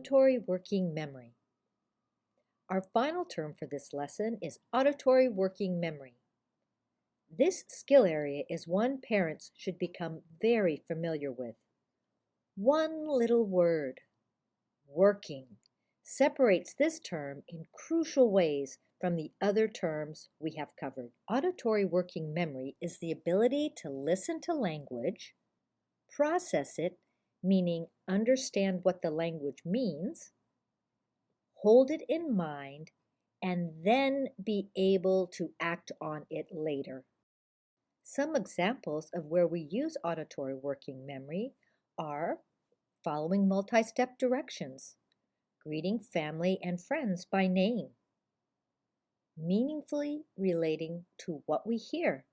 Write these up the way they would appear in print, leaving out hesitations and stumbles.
Auditory working memory. Our final term for this lesson is auditory working memory. This skill area is one parents should become very familiar with. One little word, working, separates this term in crucial ways from the other terms we have covered. Auditory working memory is the ability to listen to language, process it, meaning understand what the language means, hold it in mind, and then be able to act on it later. Some examples of where we use auditory working memory are following multi-step directions, greeting family and friends by name, meaningfully relating to what we hear,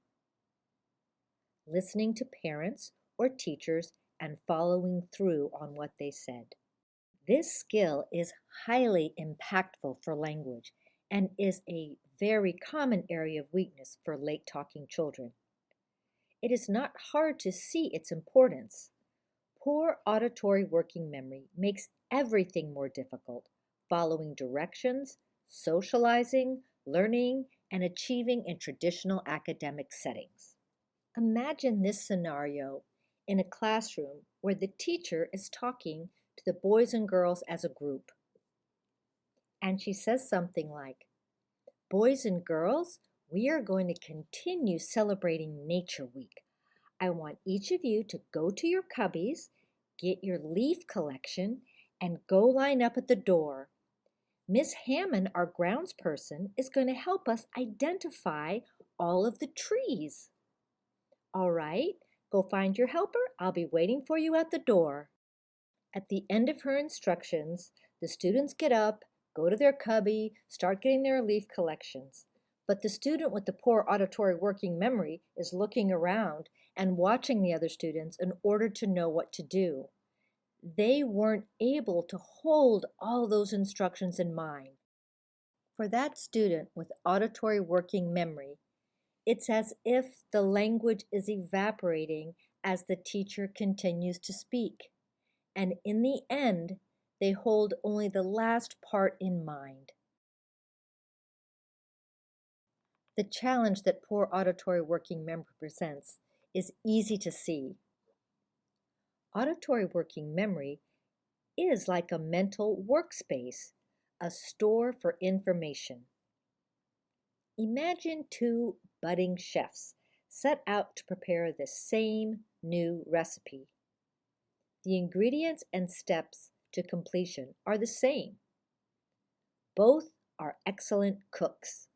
listening to parents or teachers and following through on what they said. This skill is highly impactful for language and is a very common area of weakness for late talking children. It is not hard to see its importance. Poor auditory working memory makes everything more difficult, following directions, socializing, learning, and achieving in traditional academic settings. Imagine this scenario in a classroom where the teacher is talking to the boys and girls as a group. And she says something like, "Boys and girls, we are going to continue celebrating Nature Week. I want each of you to go to your cubbies, get your leaf collection, and go line up at the door. Miss Hammond, our grounds person, is going to help us identify all of the trees. All right, go find your helper. I'll be waiting for you at the door." At the end of her instructions, the students get up, go to their cubby, start getting their leaf collections. But the student with the poor auditory working memory is looking around and watching the other students in order to know what to do. They weren't able to hold all those instructions in mind. For that student with auditory working memory, it's as if the language is evaporating as the teacher continues to speak. And in the end, they hold only the last part in mind. The challenge that poor auditory working memory presents is easy to see. Auditory working memory is like a mental workspace, a store for information. Imagine two budding chefs set out to prepare the same new recipe. The ingredients and steps to completion are the same. Both are excellent cooks.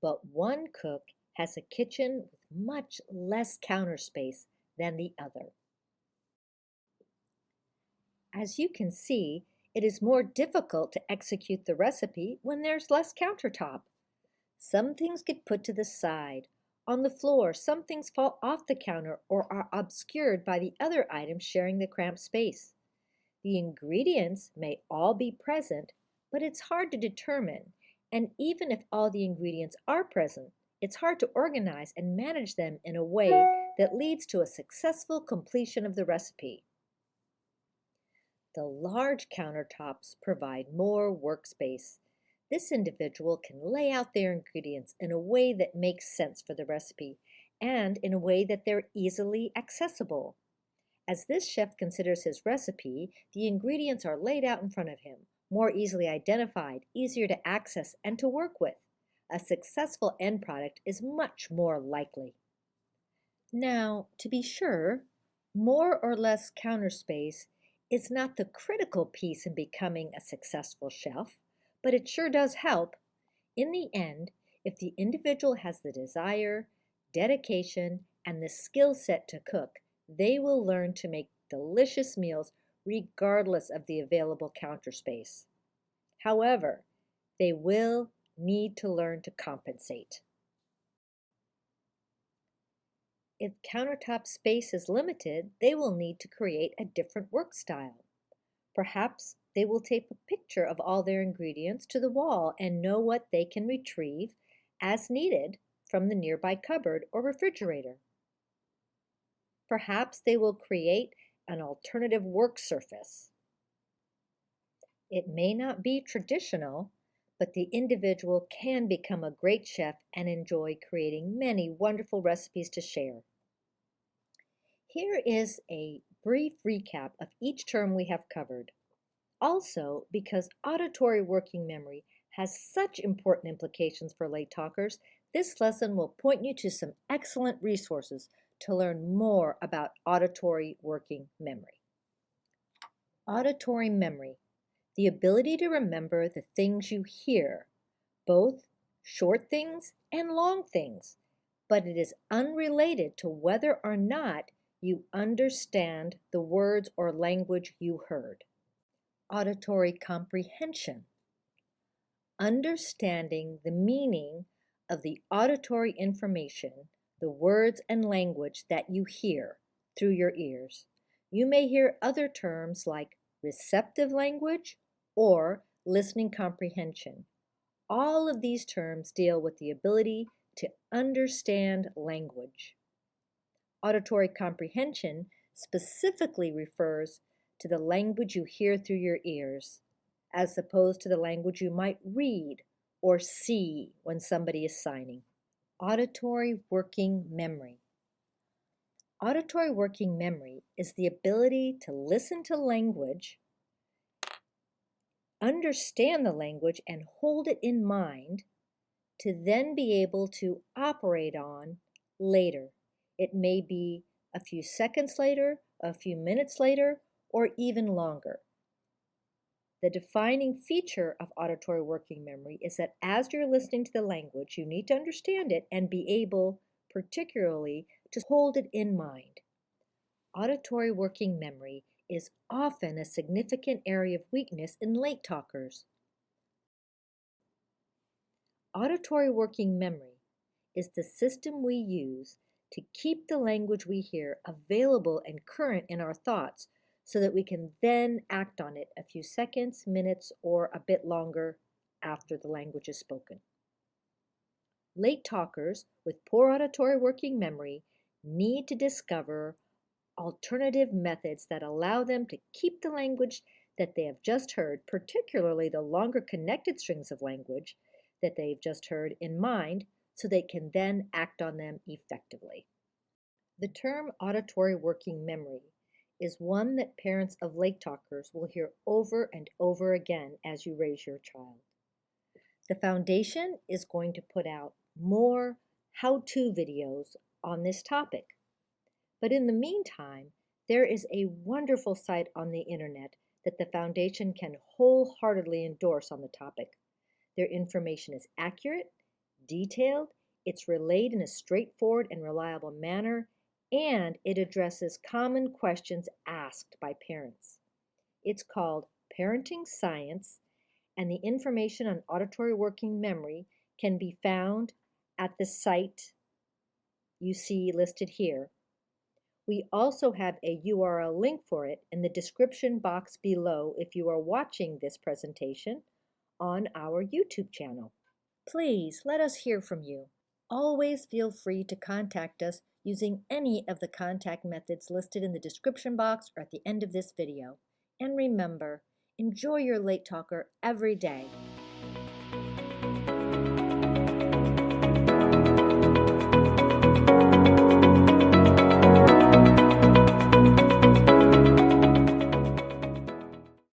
But one cook has a kitchen with much less counter space than the other. As you can see, it is more difficult to execute the recipe when there's less countertop. Some things get put to the side. On the floor, some things fall off the counter or are obscured by the other items sharing the cramped space. The ingredients may all be present, but it's hard to determine. And even if all the ingredients are present, it's hard to organize and manage them in a way that leads to a successful completion of the recipe. The large countertops provide more workspace. This individual can lay out their ingredients in a way that makes sense for the recipe and in a way that they're easily accessible. As this chef considers his recipe, the ingredients are laid out in front of him, more easily identified, easier to access and to work with. A successful end product is much more likely. Now, to be sure, more or less counter space is not the critical piece in becoming a successful chef, but it sure does help. In the end, if the individual has the desire, dedication, and the skill set to cook, they will learn to make delicious meals regardless of the available counter space. However, they will need to learn to compensate. If countertop space is limited, they will need to create a different work style. Perhaps they will tape a picture of all their ingredients to the wall and know what they can retrieve as needed from the nearby cupboard or refrigerator. Perhaps they will create an alternative work surface. It may not be traditional, but the individual can become a great chef and enjoy creating many wonderful recipes to share. Here is a brief recap of each term we have covered. Also, because auditory working memory has such important implications for late talkers, this lesson will point you to some excellent resources to learn more about auditory working memory. Auditory memory, the ability to remember the things you hear, both short things and long things, but it is unrelated to whether or not you understand the words or language you heard. Auditory comprehension, understanding the meaning of the auditory information, the words and language that you hear through your ears. You may hear other terms like receptive language or listening comprehension. All of these terms deal with the ability to understand language. Auditory comprehension specifically refers to the language you hear through your ears, as opposed to the language you might read or see when somebody is signing. Auditory working memory. Auditory working memory is the ability to listen to language, understand the language, and hold it in mind to then be able to operate on later. It may be a few seconds later, a few minutes later, or even longer. The defining feature of auditory working memory is that as you're listening to the language, you need to understand it and be able, particularly, to hold it in mind. Auditory working memory is often a significant area of weakness in late talkers. Auditory working memory is the system we use to keep the language we hear available and current in our thoughts so that we can then act on it a few seconds, minutes, or a bit longer after the language is spoken. Late talkers with poor auditory working memory need to discover alternative methods that allow them to keep the language that they have just heard, particularly the longer connected strings of language that they've just heard, in mind so they can then act on them effectively. The term auditory working memory is one that parents of late talkers will hear over and over again as you raise your child. The foundation is going to put out more how-to videos on this topic. But in the meantime, there is a wonderful site on the internet that the foundation can wholeheartedly endorse on the topic. Their information is accurate, detailed, it's relayed in a straightforward and reliable manner, and it addresses common questions asked by parents. It's called Parenting Science, and the information on auditory working memory can be found at the site you see listed here. We also have a URL link for it in the description box below if you are watching this presentation on our YouTube channel. Please let us hear from you. Always feel free to contact us using any of the contact methods listed in the description box or at the end of this video. And remember, enjoy your late talker every day.